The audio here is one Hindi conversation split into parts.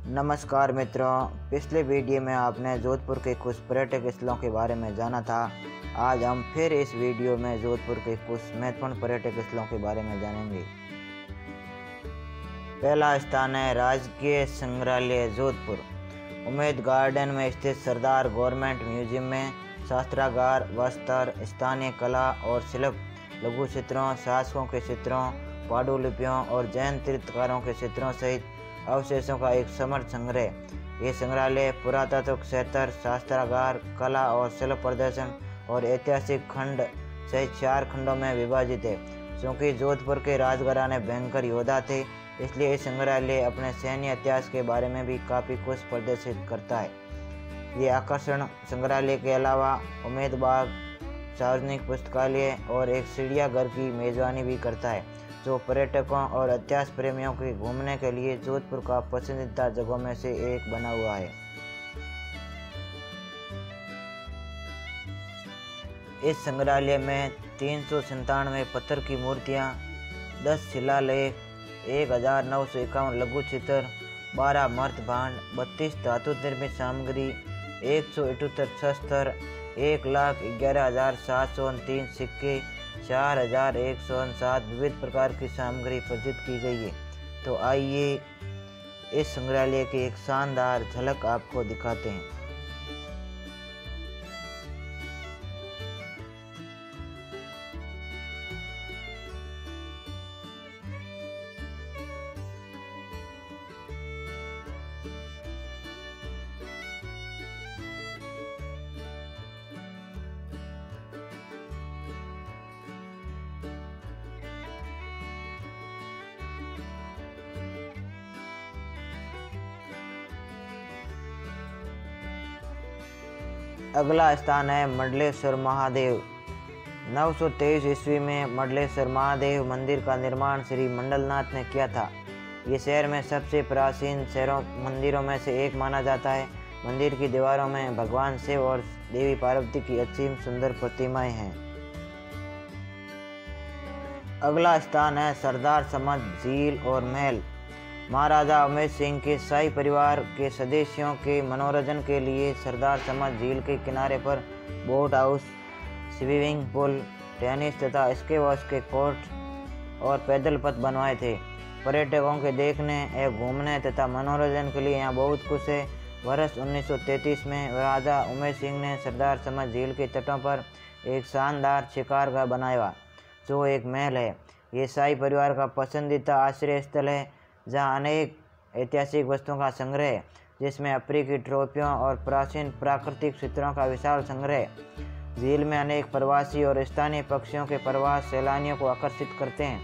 नमस्कार मित्रों, पिछले वीडियो में आपने जोधपुर के कुछ पर्यटक स्थलों के बारे में जाना था। आज हम फिर इस वीडियो में जोधपुर के कुछ महत्वपूर्ण पर्यटक स्थलों के बारे में जानेंगे। पहला स्थान है राजकीय संग्रहालय जोधपुर। उमेद गार्डन में स्थित सरदार गवर्नमेंट म्यूजियम में शास्त्रागार, वस्त्र, स्थानीय कला और शिल्प, लघु चित्रों, शासकों के चित्रों, पांडुलिपियों और जैन तीर्थकारों के चित्रों सहित अवशेषों का एक समृद्ध संग्रह। ये संग्रहालय पुरातत्व क्षेत्र, शास्त्रागार, कला और शिल्प प्रदर्शन और ऐतिहासिक खंड सहित 4 खंडों में विभाजित है। क्योंकि जोधपुर के राजघराने भयंकर योद्धा थे, इसलिए इस संग्रहालय अपने सैन्य इतिहास के बारे में भी काफ़ी कुछ प्रदर्शित करता है। ये आकर्षण संग्रहालय के अलावा उमेद बाग, सार्वजनिक पुस्तकालय और एक चिड़ियाघर की मेजबानी भी करता है, जो पर्यटकों और इतिहास प्रेमियों के घूमने के लिए जोधपुर का पसंदीदा जगहों में से एक बना हुआ है। इस संग्रहालय में 397 पत्थर की मूर्तियाँ, 10 शिलालेख, 1951 लघु चित्र, 12 मर्द भांड, 32 धातु निर्मित सामग्री, 178 शस्त्र, 1,11,703 सिक्के, 4,107 विविध प्रकार की सामग्री प्रदर्शित की गई है। तो आइए इस संग्रहालय की एक शानदार झलक आपको दिखाते हैं। अगला स्थान है मंडलेश्वर महादेव। 923 ईस्वी में मंडलेश्वर महादेव मंदिर का निर्माण श्री मंडलनाथ ने किया था। ये शहर में सबसे प्राचीन मंदिरों में से एक माना जाता है। मंदिर की दीवारों में भगवान शिव और देवी पार्वती की असीम सुंदर प्रतिमाएं हैं। अगला स्थान है सरदार समाज झील और महल। महाराजा उमेश सिंह के शाही परिवार के सदस्यों के मनोरंजन के लिए सरदार समाज झील के किनारे पर boat house, swimming pool, tennis तथा स्क्वैश के कोर्ट और पैदल पथ बनवाए थे। पर्यटकों के देखने एवं घूमने तथा मनोरंजन के लिए यहाँ बहुत कुछ है। वर्ष 1933 में राजा उमेश सिंह ने सरदार समाज झील के तटों पर एक शानदार शिकारगाह बनाया, जो एक महल है। ये शाही परिवार का पसंदीदा आश्रय स्थल है, जहाँ अनेक ऐतिहासिक वस्तुओं का संग्रह है, जिसमें अफ्रीकी ट्रॉफियों और प्राचीन प्राकृतिक चित्रों का विशाल संग्रह। झील में अनेक प्रवासी और स्थानीय पक्षियों के प्रवास सैलानियों को आकर्षित करते हैं,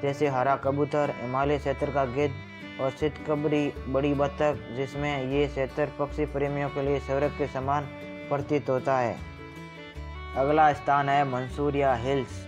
जैसे हरा कबूतर, हिमालय क्षेत्र का गिद्ध और चितकबरी बड़ी बतख, जिसमें ये क्षेत्र पक्षी प्रेमियों के लिए स्वर्ग के समान प्रतीत होता है। अगला स्थान है मंसूरिया हिल्स।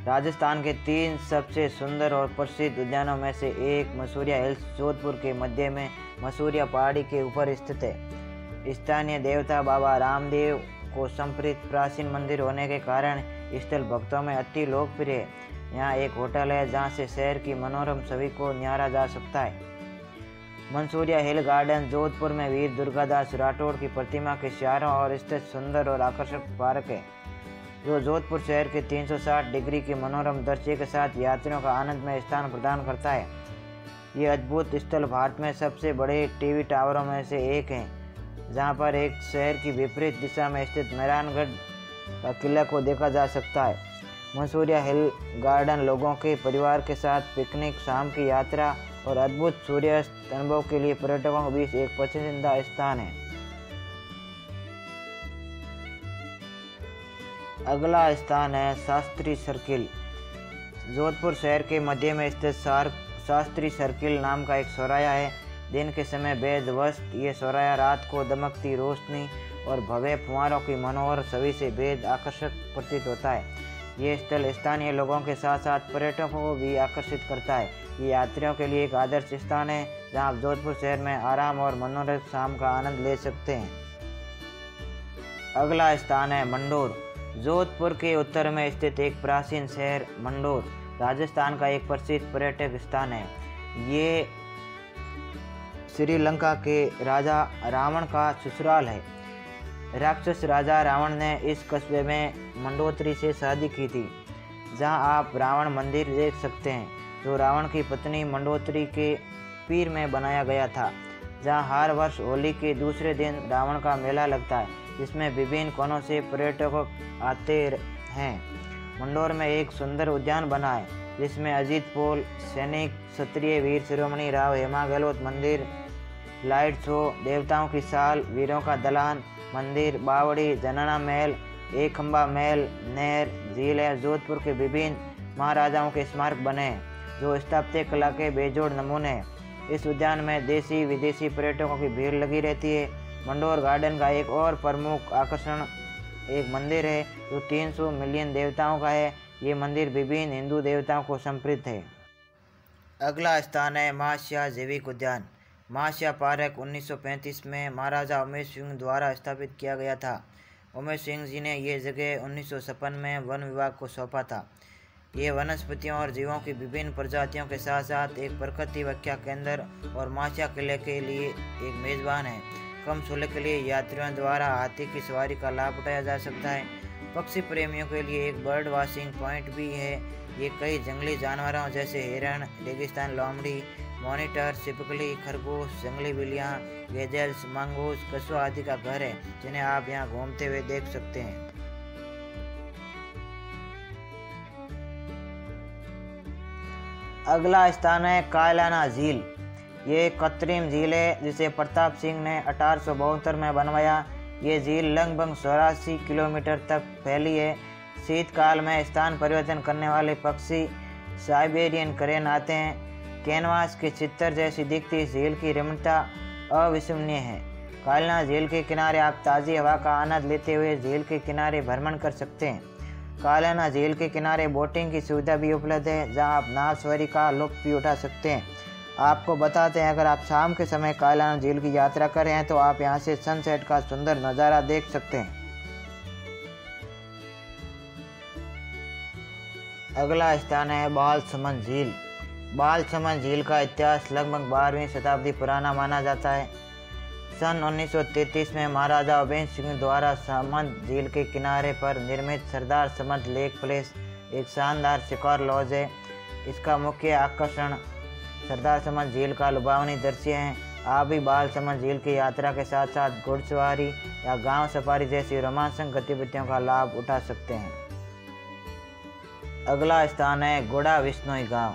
राजस्थान के 3 सबसे सुंदर और प्रसिद्ध उद्यानों में से एक मंसूरिया हिल्स जोधपुर के मध्य में मंसूरिया पहाड़ी के ऊपर स्थित है। स्थानीय देवता बाबा रामदेव को समर्पित प्राचीन मंदिर होने के कारण स्थल भक्तों में अति लोकप्रिय है। यहाँ एक होटल है, जहाँ से शहर की मनोरम छवि को निहारा जा सकता है। मंसूरिया हिल गार्डन जोधपुर में वीर दुर्गादास राठौड़ की प्रतिमा के चारों ओर स्थित सुंदर और आकर्षक पार्क है, जो जोधपुर शहर के 360 डिग्री के मनोरम दृश्य के साथ यात्रियों का आनंदमय स्थान प्रदान करता है। ये अद्भुत स्थल भारत में सबसे बड़े टीवी टावरों में से एक है, जहां पर एक शहर की विपरीत दिशा में स्थित मेहरानगढ़ का किला को देखा जा सकता है। मंसूरिया हिल गार्डन लोगों के परिवार के साथ पिकनिक, शाम की यात्रा और अद्भुत सूर्यास्त अनुभव के लिए पर्यटकों के बीच एक पसंदीदा स्थान है। अगला स्थान है शास्त्री सर्किल। जोधपुर शहर के मध्य में स्थित शास्त्री सर्किल नाम का एक चौराहा है। दिन के समय बेहद ये चौराहा रात को दमकती रोशनी और भव्य फुहारों की मनोहर छवि से बेहद आकर्षक प्रतीत होता है। ये स्थल स्थानीय लोगों के साथ साथ पर्यटकों को भी आकर्षित करता है। ये यात्रियों के लिए एक आदर्श स्थान है, जहां आप जोधपुर शहर में आराम और मनोरंजक शाम का आनंद ले सकते हैं। अगला स्थान है मंडोर। जोधपुर के उत्तर में स्थित एक प्राचीन शहर मंडोर राजस्थान का एक प्रसिद्ध पर्यटक स्थान है। ये श्रीलंका के राजा रावण का ससुराल है। राक्षस राजा रावण ने इस कस्बे में मंडोत्री से शादी की थी, जहां आप रावण मंदिर देख सकते हैं, जो रावण की पत्नी मंडोत्री के पीर में बनाया गया था, जहां हर वर्ष होली के दूसरे दिन रावण का मेला लगता है, जिसमें विभिन्न कोनों से पर्यटक आते हैं। मंडोर में एक सुंदर उद्यान बना है, जिसमें अजीत पोल, सैनिक, क्षत्रिय वीर शिरोमणि राव हेमा गहलोत मंदिर, लाइट शो, देवताओं की साल, वीरों का दलान, मंदिर, बावड़ी, जनना महल, एक खंबा महल, नहर, झील है। जोधपुर के विभिन्न महाराजाओं के स्मारक बने हैं, जो स्थापत्य कला के बेजोड़ नमूने हैं। इस उद्यान में देसी विदेशी पर्यटकों की भीड़ लगी रहती है। मंडोर गार्डन का एक और प्रमुख आकर्षण एक मंदिर है, जो 300 मिलियन देवताओं का है। ये मंदिर विभिन्न हिंदू देवताओं को समर्पित है। अगला स्थान है महाश्या जैविक उद्यान। महाश्या पार्क 1935 में महाराजा उमेश सिंह द्वारा स्थापित किया गया था। उमेश सिंह जी ने ये जगह 1956 में वन विभाग को सौंपा था। ये वनस्पतियों और जीवों की विभिन्न प्रजातियों के साथ साथ एक प्रकृति व्याख्या केंद्र और महाश्या किले के लिए एक मेज़बान है। कम शुल्क के लिए यात्रियों द्वारा हाथी की सवारी का लाभ उठाया जा सकता है। पक्षी प्रेमियों के लिए एक बर्ड वाचिंग पॉइंट भी है। ये कई जंगली जानवरों जैसे हिरण, रेगिस्तान लोमड़ी, मॉनिटर, छिपकली, खरगोश, जंगली बिल्लियाँ, गेजल्स, मंगूस, कछुआ आदि का घर है, जिन्हें आप यहाँ घूमते हुए देख सकते हैं। अगला स्थान है कायलाना झील। ये एक कृत्रिम झील है, जिसे प्रताप सिंह ने 1872 में बनवाया। ये झील लगभग 84 किलोमीटर तक फैली है। शीतकाल में स्थान परिवर्तन करने वाले पक्षी साइबेरियन करेन आते हैं। कैनवास के चित्र जैसी दिखती इस झील की रमणीयता अविस्मरणीय है। कायलाना झील के किनारे आप ताज़ी हवा का आनंद लेते हुए झील के किनारे भ्रमण कर सकते हैं। कायलाना झील के किनारे बोटिंग की सुविधा भी उपलब्ध है, जहां आप नाव सवारी का लुत्फ भी उठा सकते हैं। आपको बताते हैं, अगर आप शाम के समय कायलाना झील की यात्रा कर रहे हैं तो आप यहां से सनसेट का सुंदर नज़ारा देख सकते हैं। अगला स्थान है बालसमंद झील। बालसमंद झील का इतिहास लगभग 12वीं शताब्दी पुराना माना जाता है। सन 1933 में महाराजा उमेश सिंह द्वारा समंद झील के किनारे पर निर्मित सरदार समंद लेक प्लेस एक शानदार शिकार लॉज है। इसका मुख्य आकर्षण सरदार समंद झील का लुभावनी दृश्य है। आप भी बालसमंद झील की यात्रा के साथ साथ घुड़सवारी या गांव सफारी जैसी रोमांचक गतिविधियों का लाभ उठा सकते हैं। अगला स्थान है गोड़ा विश्नोई गांव।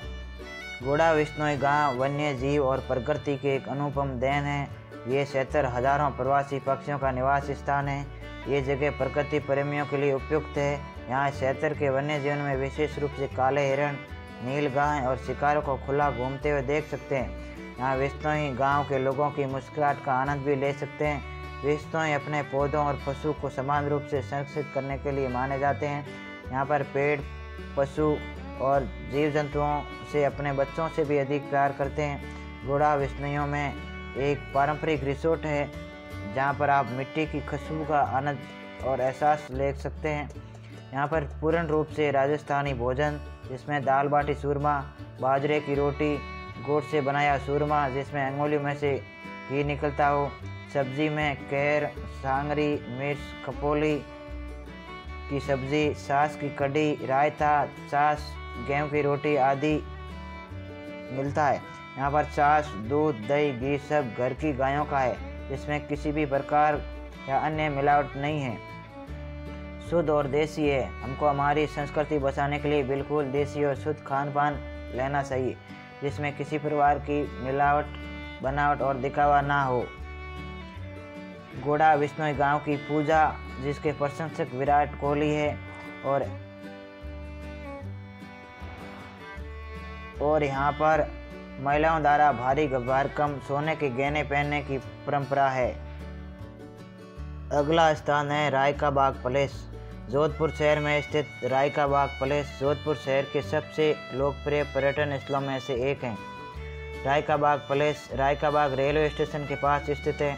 गोड़ा विश्नोई गांव वन्य जीव और प्रकृति के एक अनुपम देन है। ये क्षेत्र हजारों प्रवासी पक्षियों का निवास स्थान है। ये जगह प्रकृति प्रेमियों के लिए उपयुक्त है। यहाँ क्षेत्र के वन्य जीवन में विशेष रूप से काले हिरण, नील गाय और शिकारों को खुला घूमते हुए देख सकते हैं। यहाँ विश्नोई गांव के लोगों की मुस्कुराहट का आनंद भी ले सकते हैं। विश्नोई अपने पौधों और पशु को समान रूप से संरक्षित करने के लिए माने जाते हैं। यहाँ पर पेड़, पशु और जीव जंतुओं से अपने बच्चों से भी अधिक प्यार करते हैं। गोड़ा विश्नोइयों में एक पारंपरिक रिसोर्ट है, जहाँ पर आप मिट्टी की खुशबू का आनंद और एहसास ले सकते हैं। यहाँ पर पूर्ण रूप से राजस्थानी भोजन, जिसमें दाल बाटी चूरमा, बाजरे की रोटी, गुड़ से बनाया चूरमा जिसमें अंगुलियों में से घी निकलता हो, सब्जी में केर, सांगरी, मिर्च, कपोली की सब्जी, छाछ की कढ़ी, रायता, छाछ, गेहूं की रोटी आदि मिलता है। यहाँ पर छाछ, दूध, दही, घी सब घर की गायों का है, जिसमें किसी भी प्रकार या अन्य मिलावट नहीं है, शुद्ध और देसी है। हमको हमारी संस्कृति बचाने के लिए बिल्कुल देसी और शुद्ध खान पान लेना चाहिए, जिसमें किसी प्रकार की मिलावट, बनावट और दिखावा ना हो। गोड़ा विश्नोई गांव की पूजा, जिसके प्रशंसक विराट कोहली है, और यहाँ पर महिलाओं द्वारा भारी भरकम सोने के गहने पहनने की परंपरा है। अगला स्थान है राय का बाग पैलेस। जोधपुर शहर में स्थित राय का बाग पैलेस जोधपुर शहर के सबसे लोकप्रिय पर्यटन स्थलों में से एक है। राय का बाग पैलेस राय का बाग रेलवे स्टेशन के पास स्थित है।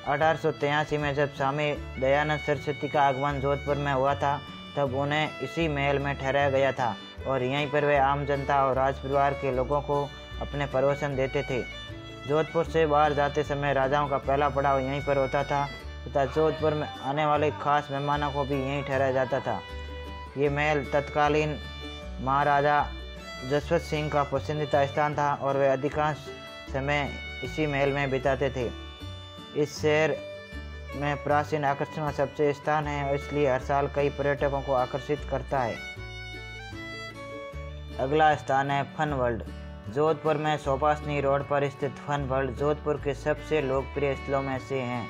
1883 में जब स्वामी दयानंद सरस्वती का आगमन जोधपुर में हुआ था, तब उन्हें इसी महल में ठहराया गया था और यहीं पर वे आम जनता और राज परिवार के लोगों को अपने प्रवचन देते थे। जोधपुर से बाहर जाते समय राजाओं का पहला पड़ाव यहीं पर होता था तथा जोधपुर में आने वाले खास मेहमानों को भी यहीं ठहराया जाता था। ये महल तत्कालीन महाराजा जसवंत सिंह का पसंदीदा स्थान था और वे अधिकांश समय इसी महल में बिताते थे। इस शहर में प्राचीन आकर्षण का सबसे स्थान है और इसलिए हर साल कई पर्यटकों को आकर्षित करता है। अगला स्थान है फन वर्ल्ड। जोधपुर में सोपासनी रोड पर स्थित फन वर्ल्ड जोधपुर के सबसे लोकप्रिय स्थलों में से हैं,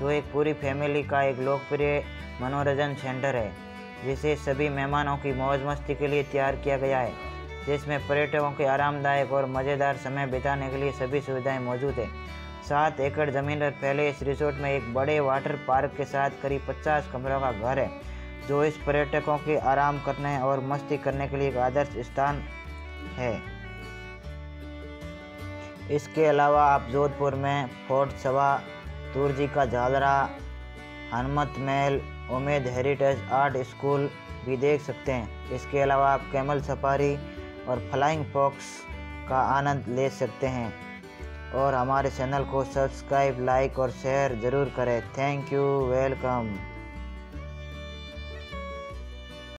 जो एक पूरी फैमिली का एक लोकप्रिय मनोरंजन सेंटर है जिसे सभी मेहमानों की मौज मस्ती के लिए तैयार किया गया है, जिसमें पर्यटकों के आरामदायक और मज़ेदार समय बिताने के लिए सभी सुविधाएं मौजूद है। 7 एकड़ ज़मीन पर फैले इस रिसोर्ट में एक बड़े वाटर पार्क के साथ करीब 50 कमरों का घर है, जो इस पर्यटकों के आराम करने और मस्ती करने के लिए एक आदर्श स्थान है। इसके अलावा आप जोधपुर में फोर्ट सभा, तुर्जी का झालरा, हनुमत महल, उमेद हेरिटेज आर्ट स्कूल भी देख सकते हैं। इसके अलावा आप कैमल सफारी और फ्लाइंग फॉक्स का आनंद ले सकते हैं। और हमारे चैनल को सब्सक्राइब, लाइक और शेयर ज़रूर करें। Thank you, welcome.